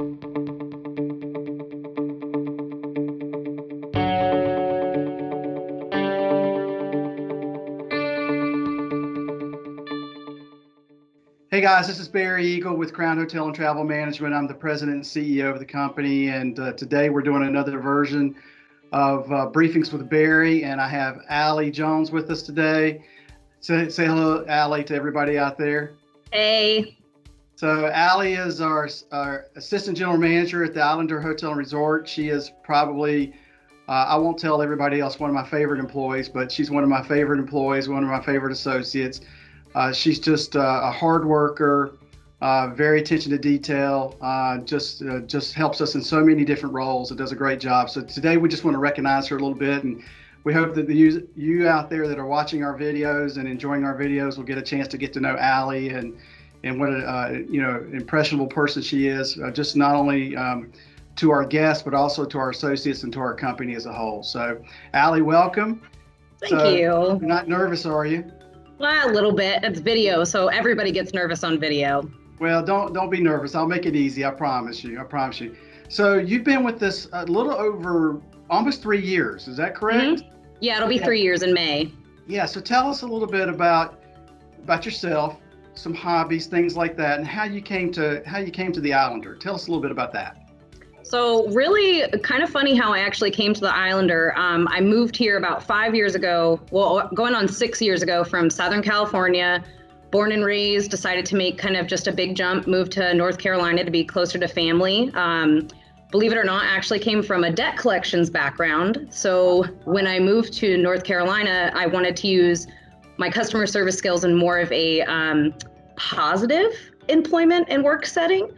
Hey guys, this is Barry Eagle with Crown Hotel and Travel Management. I'm the president and CEO of the company, and today we're doing another version of Briefings with Barry, and I have Allie Jones with us today. Say hello, Allie, to everybody out there. Hey. So Allie is our assistant general manager at the Islander Hotel and Resort. She is probably, I won't tell everybody else, one of my favorite employees, but she's one of my favorite employees, one of my favorite associates. She's just a hard worker, very attention to detail, just helps us in so many different roles and does a great job. So today we just want to recognize her a little bit, and we hope that you out there that are watching our videos and enjoying our videos will get a chance to get to know Allie and what an impressionable person she is, just not only to our guests, but also to our associates and to our company as a whole. So Allie, welcome. Thank you. You're not nervous, are you? Well, a little bit. It's video, so everybody gets nervous on video. Well, don't be nervous. I'll make it easy. I promise you. I promise you. So you've been with this a little over almost 3 years. Is that correct? Mm-hmm. Yeah, it'll be 3 years in May. Yeah. So tell us a little bit about yourself, some hobbies, things like that, and how you came to the Islander. Tell us a little bit about that. So really kind of funny how I actually came to the Islander. I moved here about 5 years ago, well, going on 6 years ago from Southern California, born and raised, decided to make kind of just a big jump, moved to North Carolina to be closer to family. Believe it or not, I actually came from a debt collections background. So when I moved to North Carolina, I wanted to use my customer service skills in more of a positive employment and work setting.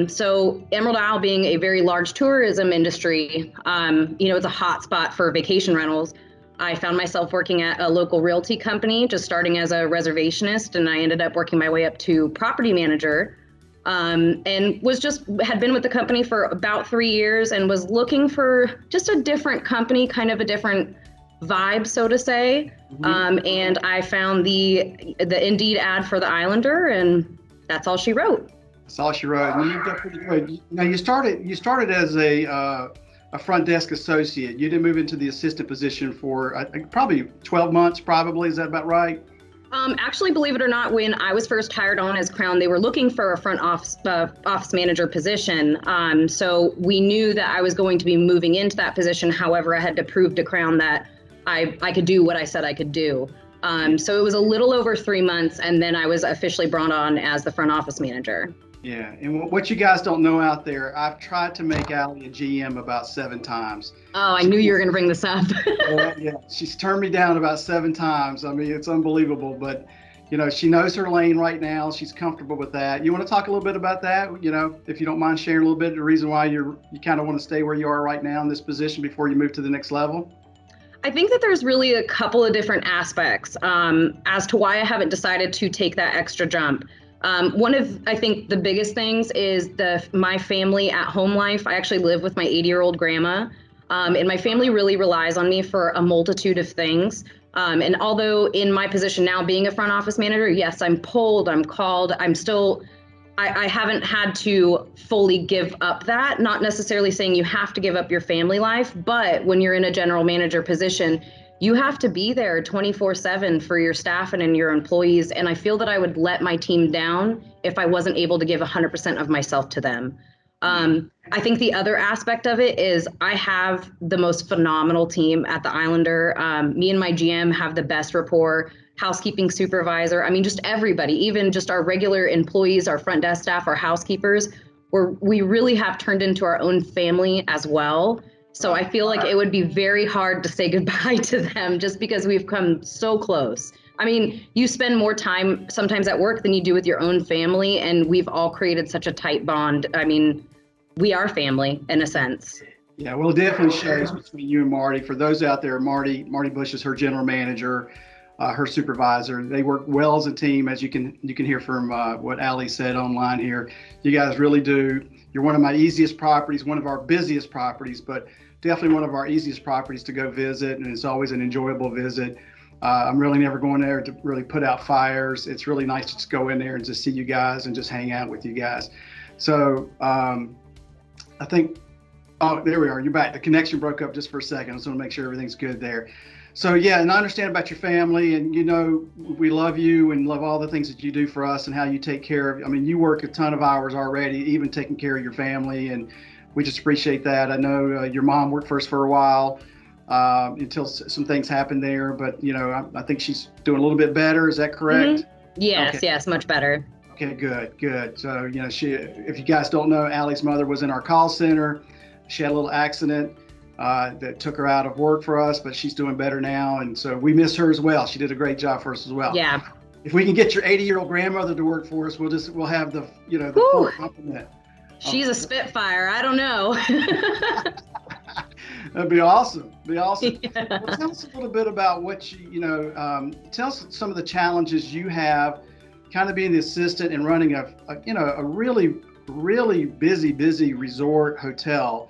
So Emerald Isle being a very large tourism industry, it's a hot spot for vacation rentals. I found myself working at a local realty company, just starting as a reservationist, and I ended up working my way up to property manager, and had been with the company for about 3 years and was looking for just a different company, kind of a different vibe, so to say. Mm-hmm. And I found the Indeed ad for the Islander, and that's all she wrote. That's all she wrote. And you've got pretty good. Now you started as a front desk associate. You didn't move into the assistant position for probably 12 months. Probably, is that about right? Actually, believe it or not, when I was first hired on as Crown, they were looking for a front office manager position. So we knew that I was going to be moving into that position. However, I had to prove to Crown that I could do what I said I could do. So it was a little over 3 months, and then I was officially brought on as the front office manager. Yeah, and what you guys don't know out there, I've tried to make Allie a GM about 7 times. Oh, I knew you were going to bring this up. Yeah, she's turned me down about 7 times. I mean, it's unbelievable, but she knows her lane right now. She's comfortable with that. You want to talk a little bit about that? If you don't mind sharing a little bit, the reason why you kind of want to stay where you are right now in this position before you move to the next level? I think that there's really a couple of different aspects as to why I haven't decided to take that extra jump. One of, I think, the biggest things is my family at home life. I actually live with my 80-year-old grandma, and my family really relies on me for a multitude of things. And although in my position now being a front office manager, yes, I'm pulled, I'm called, I haven't had to fully give up that, not necessarily saying you have to give up your family life, but when you're in a general manager position, you have to be there 24/7 for your staff and your employees. And I feel that I would let my team down if I wasn't able to give 100% of myself to them. I think the other aspect of it is I have the most phenomenal team at the Islander. Me and my GM have the best rapport, housekeeping supervisor. I mean, just everybody, even just our regular employees, our front desk staff, our housekeepers, we really have turned into our own family as well. So I feel like it would be very hard to say goodbye to them just because we've come so close. I mean, you spend more time sometimes at work than you do with your own family, and we've all created such a tight bond. I mean, we are family in a sense. Yeah, well, it definitely shows between you and Marty. For those out there, Marty Bush is her general manager, her supervisor. They work well as a team, as you can hear from what Allie said online here. You guys really do. You're one of my easiest properties, one of our busiest properties, but definitely one of our easiest properties to go visit, and it's always an enjoyable visit. I'm really never going there to really put out fires. It's really nice to just go in there and just see you guys and just hang out with you guys. So I think, oh, there we are. You're back. The connection broke up just for a second. I just want to make sure everything's good there. So yeah, and I understand about your family, and we love you and love all the things that you do for us and how you take care of. I mean, you work a ton of hours already, even taking care of your family, and we just appreciate that. I know your mom worked for us for a while until some things happened there, but I think she's doing a little bit better. Is that correct? Yes, Okay. yes, much better. Okay, good, good. So, if you guys don't know, Allie's mother was in our call center. She had a little accident that took her out of work for us, but she's doing better now. And so we miss her as well. She did a great job for us as well. Yeah. If we can get your 80-year-old grandmother to work for us, we'll have the full complement. She's a Spitfire. I don't know. That'd be awesome. Be awesome. Yeah. Well, tell us a little bit about what tell us some of the challenges you have kind of being the assistant and running a really, really busy resort hotel.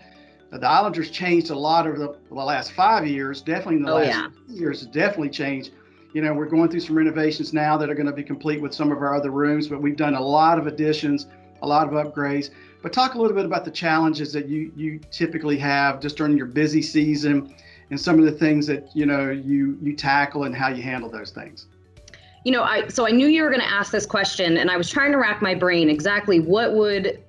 The Islanders changed a lot over the last 5 years. Definitely in the last years, it's definitely changed. We're going through some renovations now that are going to be complete with some of our other rooms, but we've done a lot of additions, a lot of upgrades. But talk a little bit about the challenges that you typically have just during your busy season and some of the things that you tackle and how you handle those things. So I knew you were going to ask this question, and I was trying to rack my brain exactly what would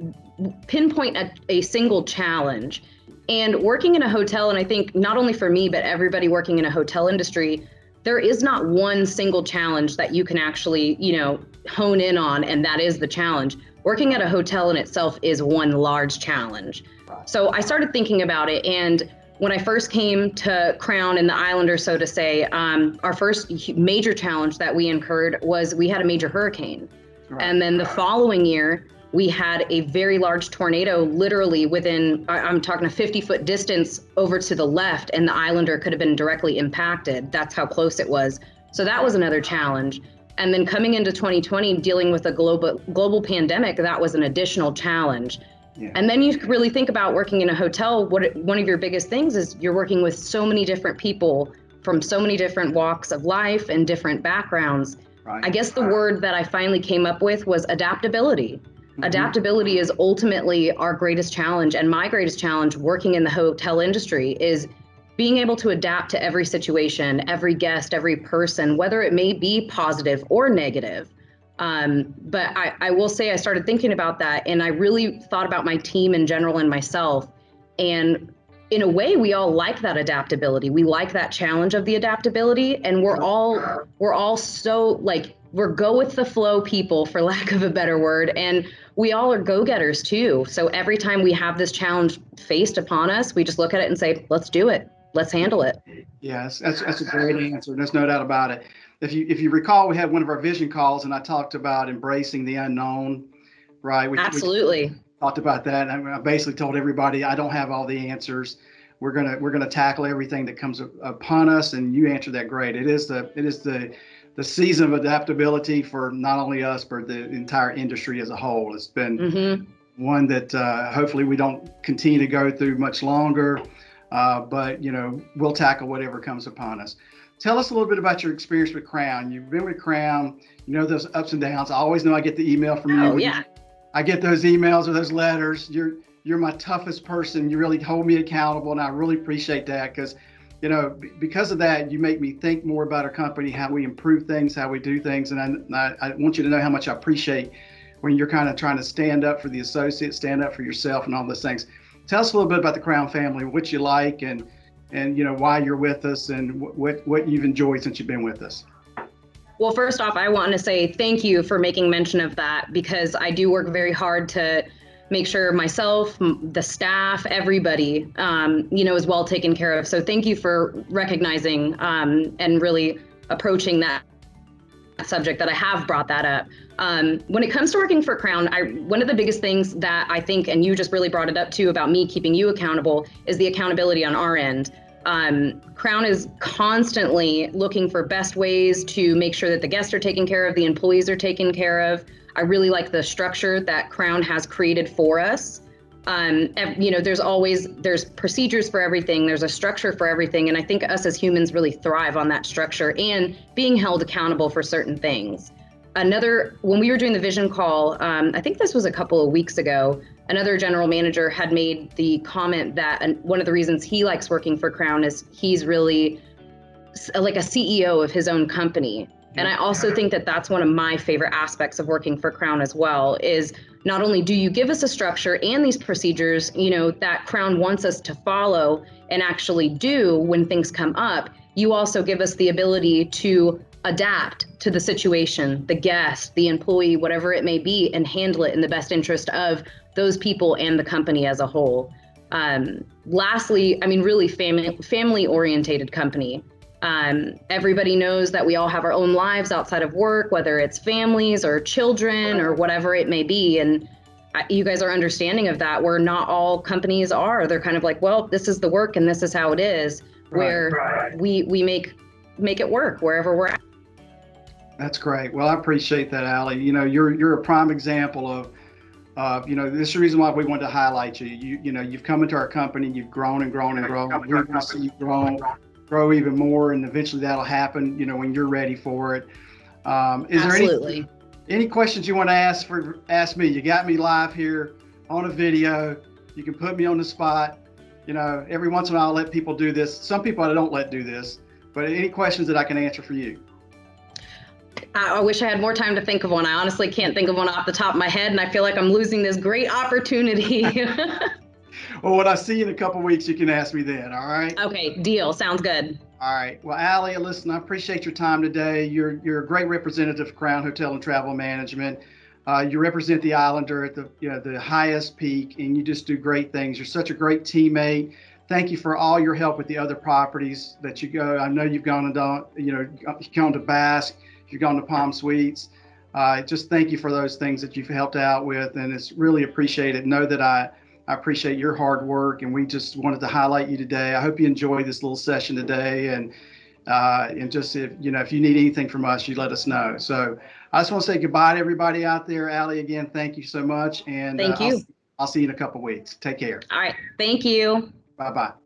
pinpoint a single challenge. And working in a hotel, and I think not only for me, but everybody working in a hotel industry, there is not one single challenge that you can actually, hone in on, and that is the challenge. Working at a hotel in itself is one large challenge. So I started thinking about it, and when I first came to Crown and the Islanders, so to say, our first major challenge that we incurred was we had a major hurricane. Right. And then the following year, we had a very large tornado, literally within, I'm talking a 50-foot distance over to the left, and the Islander could have been directly impacted. That's how close it was. So that was another challenge. And then coming into 2020, dealing with a global pandemic, that was an additional challenge. Yeah. And then you really think about working in a hotel. One of your biggest things is you're working with so many different people from so many different walks of life and different backgrounds. Right. I guess the word that I finally came up with was adaptability. Mm-hmm. Adaptability is ultimately our greatest challenge, and my greatest challenge working in the hotel industry is being able to adapt to every situation, every guest, every person, whether it may be positive or negative. But I will say I started thinking about that, and I really thought about my team in general and myself. And in a way, we all like that adaptability. We like that challenge of the adaptability, and we're all so we're go with the flow people, for lack of a better word. And we all are go-getters too. So every time we have this challenge faced upon us, we just look at it and say, let's do it. Let's handle it. Yes, that's a great answer. There's no doubt about it. If you recall, we had one of our vision calls, and I talked about embracing the unknown, right? Absolutely. We talked about that. And I basically told everybody, I don't have all the answers. We're gonna tackle everything that comes upon us, and you answered that great. It is the season of adaptability for not only us, but the entire industry as a whole. It's been one that hopefully we don't continue to go through much longer, but we'll tackle whatever comes upon us. Tell us a little bit about your experience with Crown. You've been with Crown, those ups and downs. I always know I get the email from you. Oh, yeah. I get those emails or those letters. You're my toughest person. You really hold me accountable, and I really appreciate that because, because of that, you make me think more about our company, how we improve things, how we do things. And I want you to know how much I appreciate when you're kind of trying to stand up for the associates, stand up for yourself and all those things. Tell us a little bit about the Crown family, what you like, and why you're with us, and what you've enjoyed since you've been with us. Well, first off, I want to say thank you for making mention of that, because I do work very hard to make sure myself, the staff, everybody, is well taken care of. So thank you for recognizing and really approaching that subject that I have brought that up. When it comes to working for Crown, one of the biggest things that I think, and you just really brought it up too, about me keeping you accountable, is the accountability on our end. Crown is constantly looking for best ways to make sure that the guests are taken care of, the employees are taken care of. I really like the structure that Crown has created for us. There's procedures for everything. There's a structure for everything. And I think us as humans really thrive on that structure and being held accountable for certain things. When we were doing the vision call, I think this was a couple of weeks ago, another general manager had made the comment that one of the reasons he likes working for Crown is he's really like a CEO of his own company. And I also think that that's one of my favorite aspects of working for Crown as well, is not only do you give us a structure and these procedures, that Crown wants us to follow and actually do when things come up, you also give us the ability to adapt to the situation, the guest, the employee, whatever it may be, and handle it in the best interest of those people and the company as a whole. Lastly, really family orientated company. Everybody knows that we all have our own lives outside of work, whether it's families or children or whatever it may be. And you guys are understanding of that, where not all companies are. They're kind of like, well, this is the work and this is how it is, where we make it work wherever we're at. That's great. Well, I appreciate that, Allie. You're a prime example of, this is the reason why we wanted to highlight you. You've come into our company, you've grown and grown and grown. We want to see you grow even more, and eventually that'll happen, when you're ready for it. Is Absolutely. there any questions you want to ask me? You got me live here on a video. You can put me on the spot. Every once in a while I'll let people do this. Some people I don't let do this, but any questions that I can answer for you? I wish I had more time to think of one. I honestly can't think of one off the top of my head, and I feel like I'm losing this great opportunity. Well, when I see you in a couple of weeks, you can ask me then, all right? Okay, deal. Sounds good. All right. Well, Allie, listen, I appreciate your time today. You're a great representative of Crown Hotel and Travel Management. You represent the Islander at the highest peak, and you just do great things. You're such a great teammate. Thank you for all your help with the other properties that you go. I know you've gone you've gone to Basque, you've gone to Palm Suites. Just thank you for those things that you've helped out with, and it's really appreciated. Know that I appreciate your hard work, and we just wanted to highlight you today. I hope you enjoyed this little session today, and just if you need anything from us, you let us know. So I just want to say goodbye to everybody out there. Allie, again, thank you so much, and thank you. I'll see you in a couple of weeks. Take care. All right, thank you. Bye-bye.